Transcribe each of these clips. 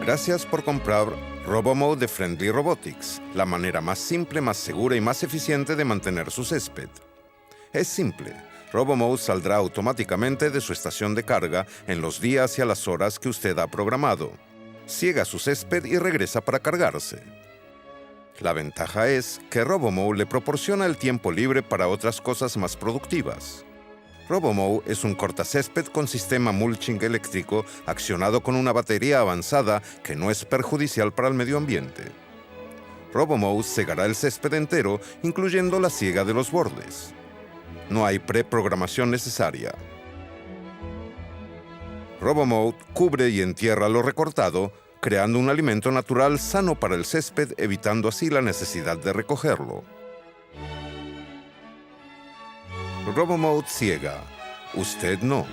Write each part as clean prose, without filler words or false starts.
Gracias por comprar RoboMow de Friendly Robotics, la manera más simple, más segura y más eficiente de mantener su césped. Es simple. RoboMow saldrá automáticamente de su estación de carga en los días y a las horas que usted ha programado. Ciega su césped y regresa para cargarse. La ventaja es que RoboMow le proporciona el tiempo libre para otras cosas más productivas. RoboMow es un cortacésped con sistema mulching eléctrico accionado con una batería avanzada que no es perjudicial para el medio ambiente. RoboMow segará el césped entero, incluyendo la siega de los bordes. No hay preprogramación necesaria. RoboMow cubre y entierra lo recortado, creando un alimento natural sano para el césped, evitando así la necesidad de recogerlo. RoboMow ciega. Usted no.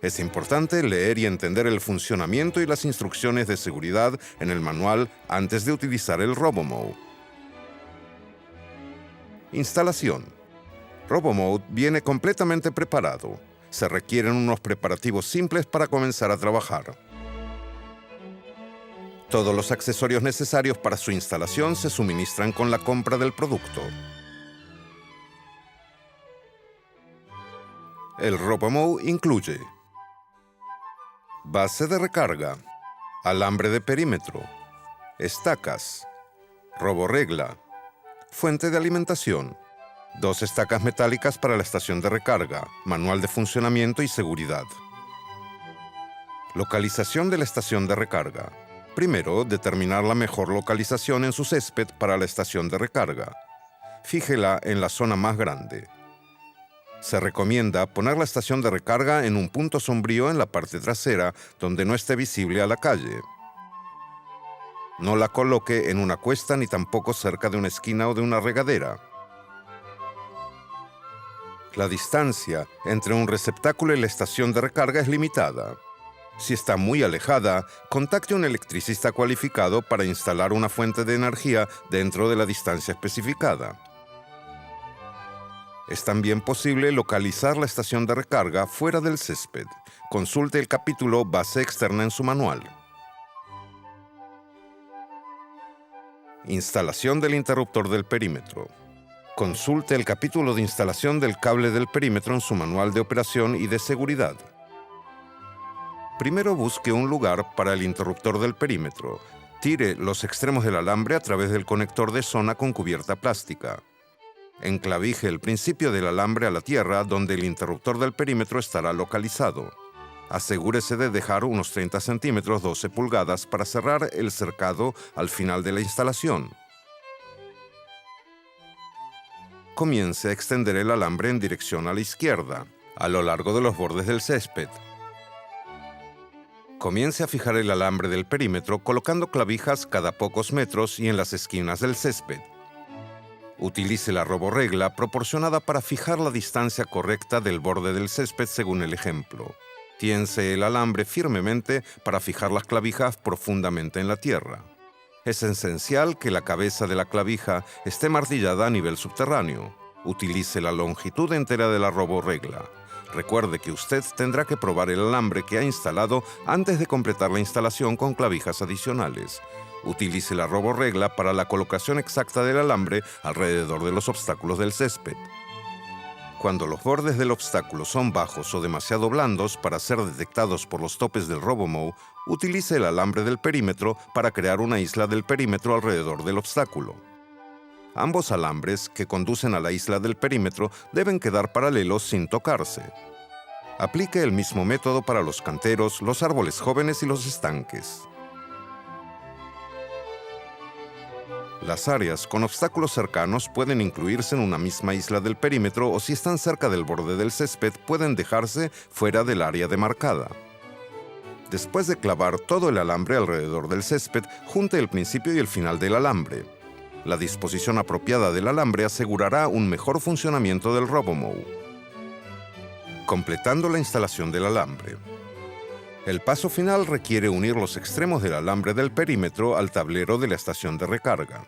Es importante leer y entender el funcionamiento y las instrucciones de seguridad en el manual antes de utilizar el RoboMow. Instalación. RoboMow viene completamente preparado. Se requieren unos preparativos simples para comenzar a trabajar. Todos los accesorios necesarios para su instalación se suministran con la compra del producto. El RoboMow incluye base de recarga, alambre de perímetro, estacas, roborregla, fuente de alimentación, 2 estacas metálicas para la estación de recarga, manual de funcionamiento y seguridad. Localización de la estación de recarga. Primero, determinar la mejor localización en su césped para la estación de recarga. Fíjela en la zona más grande. Se recomienda poner la estación de recarga en un punto sombrío en la parte trasera, donde no esté visible a la calle. No la coloque en una cuesta ni tampoco cerca de una esquina o de una regadera. La distancia entre un receptáculo y la estación de recarga es limitada. Si está muy alejada, contacte a un electricista cualificado para instalar una fuente de energía dentro de la distancia especificada. Es también posible localizar la estación de recarga fuera del césped. Consulte el capítulo Base externa en su manual. Instalación del interruptor del perímetro. Consulte el capítulo de instalación del cable del perímetro en su manual de operación y de seguridad. Primero busque un lugar para el interruptor del perímetro. Tire los extremos del alambre a través del conector de zona con cubierta plástica. Enclavije el principio del alambre a la tierra donde el interruptor del perímetro estará localizado. Asegúrese de dejar unos 30 centímetros 12 pulgadas para cerrar el cercado al final de la instalación. Comience a extender el alambre en dirección a la izquierda, a lo largo de los bordes del césped. Comience a fijar el alambre del perímetro colocando clavijas cada pocos metros y en las esquinas del césped. Utilice la roborregla proporcionada para fijar la distancia correcta del borde del césped según el ejemplo. Tiense el alambre firmemente para fijar las clavijas profundamente en la tierra. Es esencial que la cabeza de la clavija esté martillada a nivel subterráneo. Utilice la longitud entera de la roborregla. Recuerde que usted tendrá que probar el alambre que ha instalado antes de completar la instalación con clavijas adicionales. Utilice la roborregla para la colocación exacta del alambre alrededor de los obstáculos del césped. Cuando los bordes del obstáculo son bajos o demasiado blandos para ser detectados por los topes del RoboMow, utilice el alambre del perímetro para crear una isla del perímetro alrededor del obstáculo. Ambos alambres que conducen a la isla del perímetro deben quedar paralelos sin tocarse. Aplique el mismo método para los canteros, los árboles jóvenes y los estanques. Las áreas con obstáculos cercanos pueden incluirse en una misma isla del perímetro o si están cerca del borde del césped pueden dejarse fuera del área demarcada. Después de clavar todo el alambre alrededor del césped, junte el principio y el final del alambre. La disposición apropiada del alambre asegurará un mejor funcionamiento del RoboMow. Completando la instalación del alambre. El paso final requiere unir los extremos del alambre del perímetro al tablero de la estación de recarga.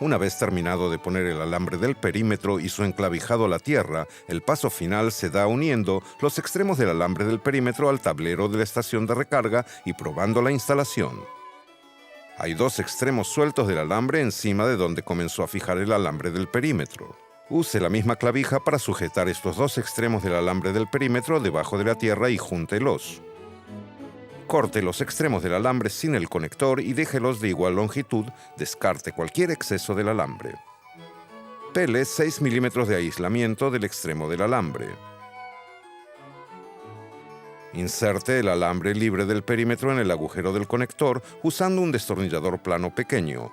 Una vez terminado de poner el alambre del perímetro y su enclavijado a la tierra, el paso final se da uniendo los extremos del alambre del perímetro al tablero de la estación de recarga y probando la instalación. Hay dos extremos sueltos del alambre encima de donde comenzó a fijar el alambre del perímetro. Use la misma clavija para sujetar estos dos extremos del alambre del perímetro debajo de la tierra y júntelos. Corte los extremos del alambre sin el conector y déjelos de igual longitud, descarte cualquier exceso del alambre. Pele 6 milímetros de aislamiento del extremo del alambre. Inserte el alambre libre del perímetro en el agujero del conector usando un destornillador plano pequeño.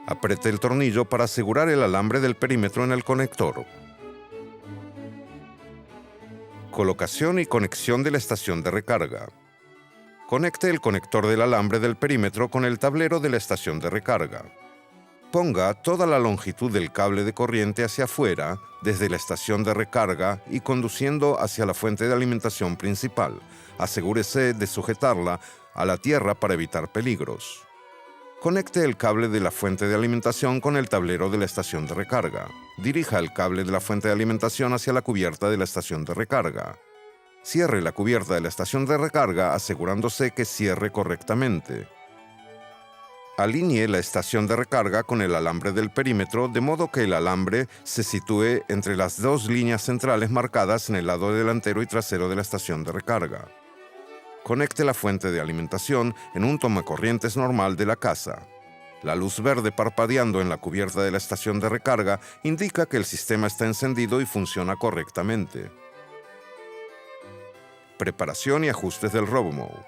Apriete el tornillo para asegurar el alambre del perímetro en el conector. Colocación y conexión de la estación de recarga. Conecte el conector del alambre del perímetro con el tablero de la estación de recarga. Ponga toda la longitud del cable de corriente hacia afuera, desde la estación de recarga y conduciendo hacia la fuente de alimentación principal. Asegúrese de sujetarla a la tierra para evitar peligros. Conecte el cable de la fuente de alimentación con el tablero de la estación de recarga. Dirija el cable de la fuente de alimentación hacia la cubierta de la estación de recarga. Cierre la cubierta de la estación de recarga asegurándose que cierre correctamente. Alinee la estación de recarga con el alambre del perímetro de modo que el alambre se sitúe entre las dos líneas centrales marcadas en el lado delantero y trasero de la estación de recarga. Conecte la fuente de alimentación en un tomacorrientes normal de la casa. La luz verde parpadeando en la cubierta de la estación de recarga indica que el sistema está encendido y funciona correctamente. Preparación y ajustes del RoboMow.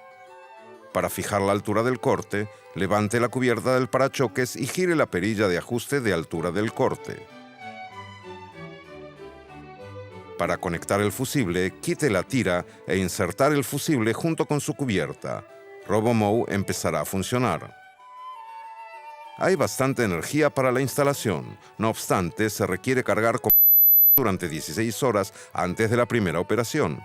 Para fijar la altura del corte, levante la cubierta del parachoques y gire la perilla de ajuste de altura del corte. Para conectar el fusible, quite la tira e insertar el fusible junto con su cubierta. RoboMow empezará a funcionar. Hay bastante energía para la instalación. No obstante, se requiere cargar durante 16 horas antes de la primera operación.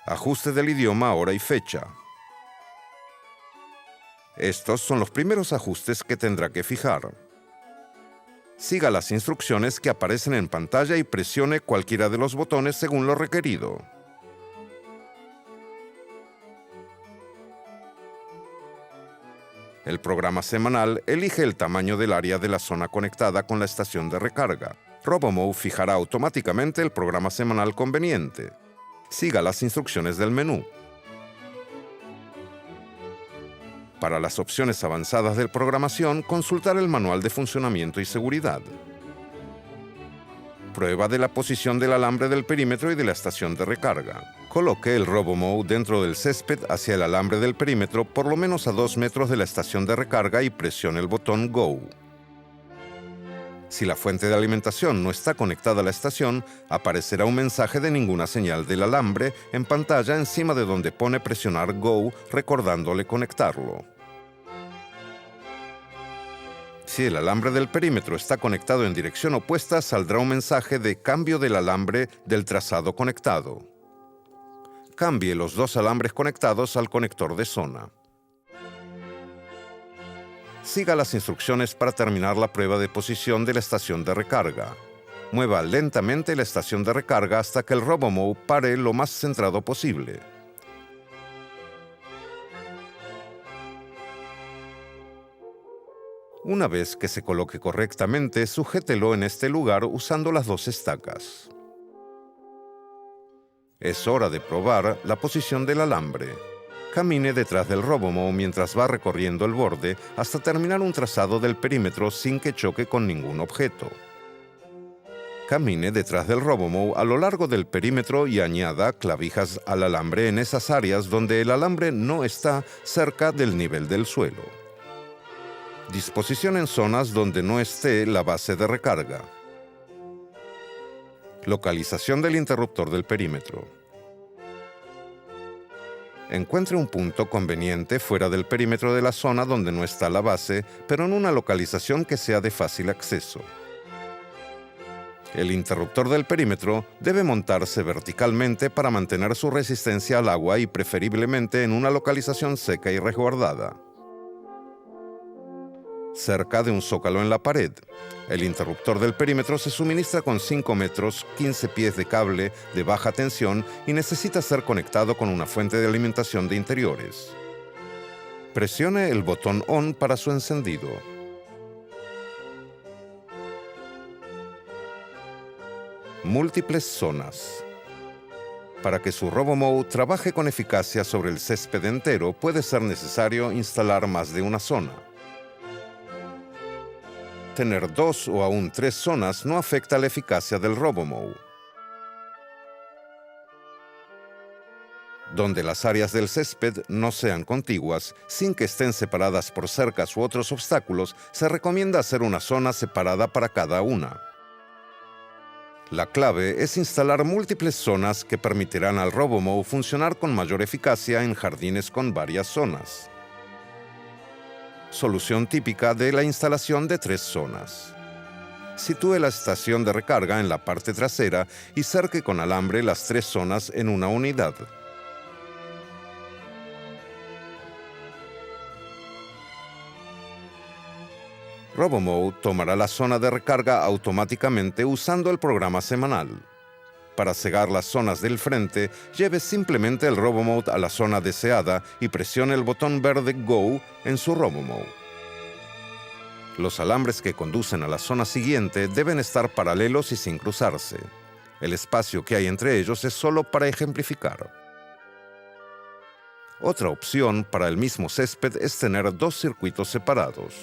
Ajuste del idioma, hora y fecha. Estos son los primeros ajustes que tendrá que fijar. Siga las instrucciones que aparecen en pantalla y presione cualquiera de los botones según lo requerido. El programa semanal elige el tamaño del área de la zona conectada con la estación de recarga. RoboMow fijará automáticamente el programa semanal conveniente. Siga las instrucciones del menú. Para las opciones avanzadas de programación, consultar el manual de funcionamiento y seguridad. Prueba de la posición del alambre del perímetro y de la estación de recarga. Coloque el RoboMow dentro del césped hacia el alambre del perímetro por lo menos a 2 metros de la estación de recarga y presione el botón Go. Si la fuente de alimentación no está conectada a la estación, aparecerá un mensaje de ninguna señal del alambre en pantalla encima de donde pone presionar Go, recordándole conectarlo. Si el alambre del perímetro está conectado en dirección opuesta, saldrá un mensaje de cambio del alambre del trazado conectado. Cambie los dos alambres conectados al conector de zona. Siga las instrucciones para terminar la prueba de posición de la estación de recarga. Mueva lentamente la estación de recarga hasta que el RoboMow pare lo más centrado posible. Una vez que se coloque correctamente, sujételo en este lugar usando las dos estacas. Es hora de probar la posición del alambre. Camine detrás del RoboMow mientras va recorriendo el borde hasta terminar un trazado del perímetro sin que choque con ningún objeto. Camine detrás del RoboMow a lo largo del perímetro y añada clavijas al alambre en esas áreas donde el alambre no está cerca del nivel del suelo. Disposición en zonas donde no esté la base de recarga. Localización del interruptor del perímetro. Encuentre un punto conveniente fuera del perímetro de la zona donde no está la base, pero en una localización que sea de fácil acceso. El interruptor del perímetro debe montarse verticalmente para mantener su resistencia al agua y preferiblemente en una localización seca y resguardada. Cerca de un zócalo en la pared. El interruptor del perímetro se suministra con 5 metros, 15 pies de cable de baja tensión y necesita ser conectado con una fuente de alimentación de interiores. Presione el botón ON para su encendido. Múltiples zonas. Para que su RoboMow trabaje con eficacia sobre el césped entero, puede ser necesario instalar más de una zona. Tener 2 o aún 3 zonas no afecta la eficacia del RoboMow. Donde las áreas del césped no sean contiguas, sin que estén separadas por cercas u otros obstáculos, se recomienda hacer una zona separada para cada una. La clave es instalar múltiples zonas que permitirán al RoboMow funcionar con mayor eficacia en jardines con varias zonas. Solución típica de la instalación de 3 zonas. Sitúe la estación de recarga en la parte trasera y cerque con alambre las 3 zonas en una unidad. RoboMow tomará la zona de recarga automáticamente usando el programa semanal. Para cegar las zonas del frente, lleve simplemente el RoboMow a la zona deseada y presione el botón verde Go en su RoboMow. Los alambres que conducen a la zona siguiente deben estar paralelos y sin cruzarse. El espacio que hay entre ellos es solo para ejemplificar. Otra opción para el mismo césped es tener 2 circuitos separados.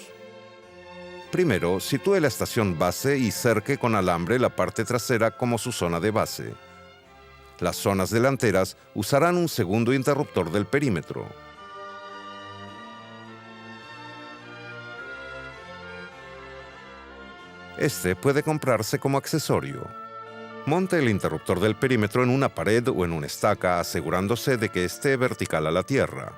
Primero, sitúe la estación base y cerque con alambre la parte trasera como su zona de base. Las zonas delanteras usarán un segundo interruptor del perímetro. Este puede comprarse como accesorio. Monte el interruptor del perímetro en una pared o en una estaca, asegurándose de que esté vertical a la tierra.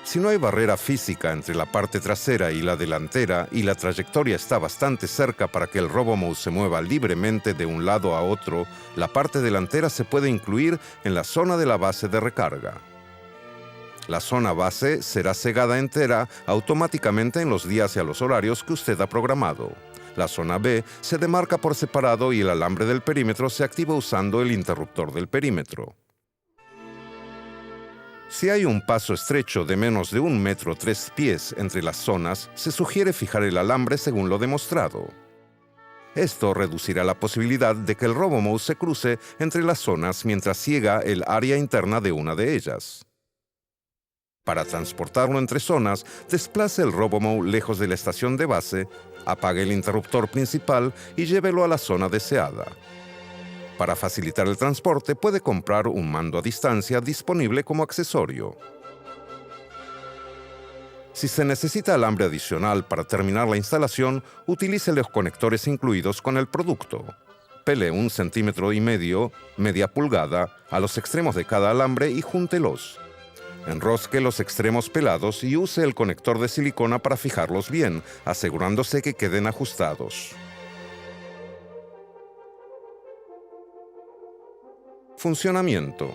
Si no hay barrera física entre la parte trasera y la delantera y la trayectoria está bastante cerca para que el RoboMow se mueva libremente de un lado a otro, la parte delantera se puede incluir en la zona de la base de recarga. La zona base será cegada entera automáticamente en los días y a los horarios que usted ha programado. La zona B se demarca por separado y el alambre del perímetro se activa usando el interruptor del perímetro. Si hay un paso estrecho de menos de 1 metro 3 pies entre las zonas, se sugiere fijar el alambre según lo demostrado. Esto reducirá la posibilidad de que el RoboMow se cruce entre las zonas mientras ciega el área interna de una de ellas. Para transportarlo entre zonas, desplace el RoboMow lejos de la estación de base, apague el interruptor principal y llévelo a la zona deseada. Para facilitar el transporte, puede comprar un mando a distancia disponible como accesorio. Si se necesita alambre adicional para terminar la instalación, utilice los conectores incluidos con el producto. Pele 1,5 centímetros, media pulgada, a los extremos de cada alambre y júntelos. Enrosque los extremos pelados y use el conector de silicona para fijarlos bien, asegurándose que queden ajustados. Funcionamiento.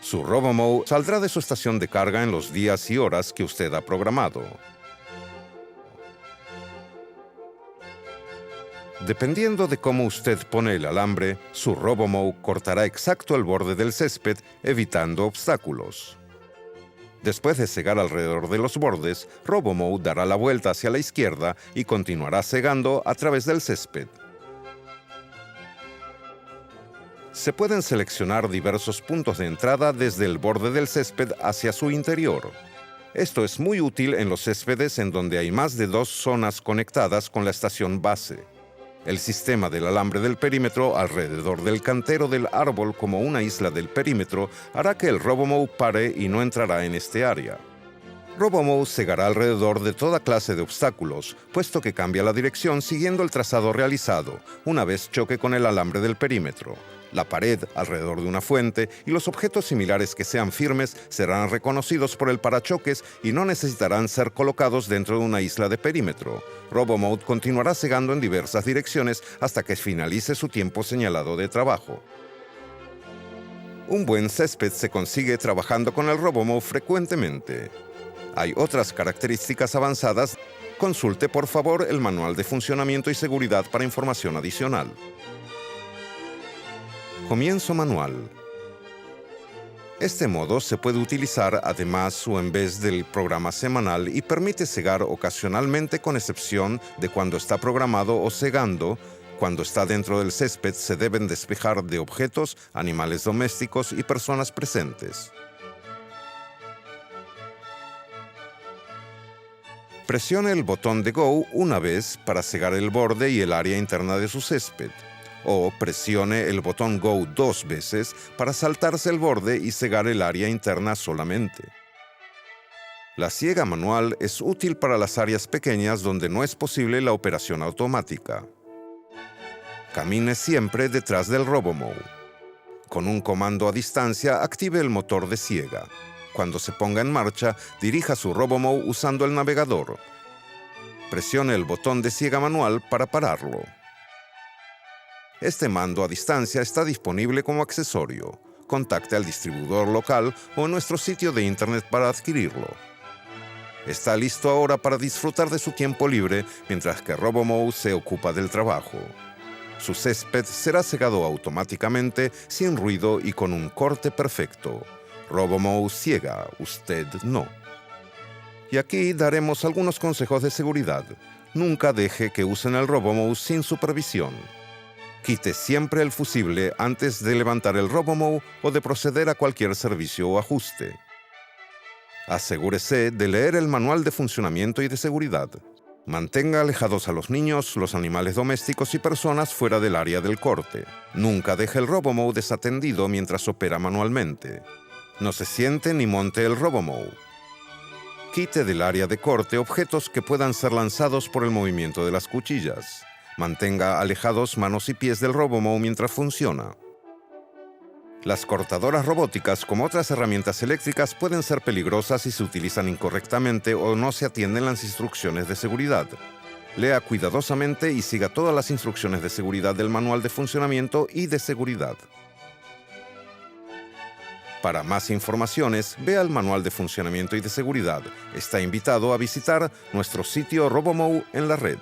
Su RoboMow saldrá de su estación de carga en los días y horas que usted ha programado. Dependiendo de cómo usted pone el alambre, su RoboMow cortará exacto el borde del césped, evitando obstáculos. Después de cegar alrededor de los bordes, RoboMow dará la vuelta hacia la izquierda y continuará cegando a través del césped. Se pueden seleccionar diversos puntos de entrada desde el borde del césped hacia su interior. Esto es muy útil en los céspedes en donde hay más de 2 zonas conectadas con la estación base. El sistema del alambre del perímetro alrededor del cantero del árbol como una isla del perímetro hará que el RoboMow pare y no entrará en este área. RoboMow cegará alrededor de toda clase de obstáculos, puesto que cambia la dirección siguiendo el trazado realizado, una vez choque con el alambre del perímetro. La pared alrededor de una fuente y los objetos similares que sean firmes serán reconocidos por el parachoques y no necesitarán ser colocados dentro de una isla de perímetro. RoboMode continuará cegando en diversas direcciones hasta que finalice su tiempo señalado de trabajo. Un buen césped se consigue trabajando con el RoboMode frecuentemente. Hay otras características avanzadas. Consulte por favor el manual de funcionamiento y seguridad para información adicional. Comienzo manual. Este modo se puede utilizar además o en vez del programa semanal y permite cegar ocasionalmente con excepción de cuando está programado o cegando. Cuando está dentro del césped se deben despejar de objetos, animales domésticos y personas presentes. Presione el botón de Go una vez para cegar el borde y el área interna de su césped. O presione el botón Go 2 veces para saltarse el borde y cegar el área interna solamente. La siega manual es útil para las áreas pequeñas donde no es posible la operación automática. Camine siempre detrás del RoboMode. Con un comando a distancia, active el motor de siega. Cuando se ponga en marcha, dirija su RoboMode usando el navegador. Presione el botón de siega manual para pararlo. Este mando a distancia está disponible como accesorio. Contacte al distribuidor local o en nuestro sitio de internet para adquirirlo. Está listo ahora para disfrutar de su tiempo libre mientras que RoboMode se ocupa del trabajo. Su césped será cegado automáticamente, sin ruido y con un corte perfecto. RoboMode ciega, usted no. Y aquí daremos algunos consejos de seguridad. Nunca deje que usen el RoboMode sin supervisión. Quite siempre el fusible antes de levantar el RoboMode o de proceder a cualquier servicio o ajuste. Asegúrese de leer el manual de funcionamiento y de seguridad. Mantenga alejados a los niños, los animales domésticos y personas fuera del área del corte. Nunca deje el RoboMode desatendido mientras opera manualmente. No se siente ni monte el RoboMode. Quite del área de corte objetos que puedan ser lanzados por el movimiento de las cuchillas. Mantenga alejados manos y pies del RoboMode mientras funciona. Las cortadoras robóticas, como otras herramientas eléctricas, pueden ser peligrosas si se utilizan incorrectamente o no se atienden las instrucciones de seguridad. Lea cuidadosamente y siga todas las instrucciones de seguridad del manual de funcionamiento y de seguridad. Para más informaciones, vea el manual de funcionamiento y de seguridad. Está invitado a visitar nuestro sitio RoboMode en la red.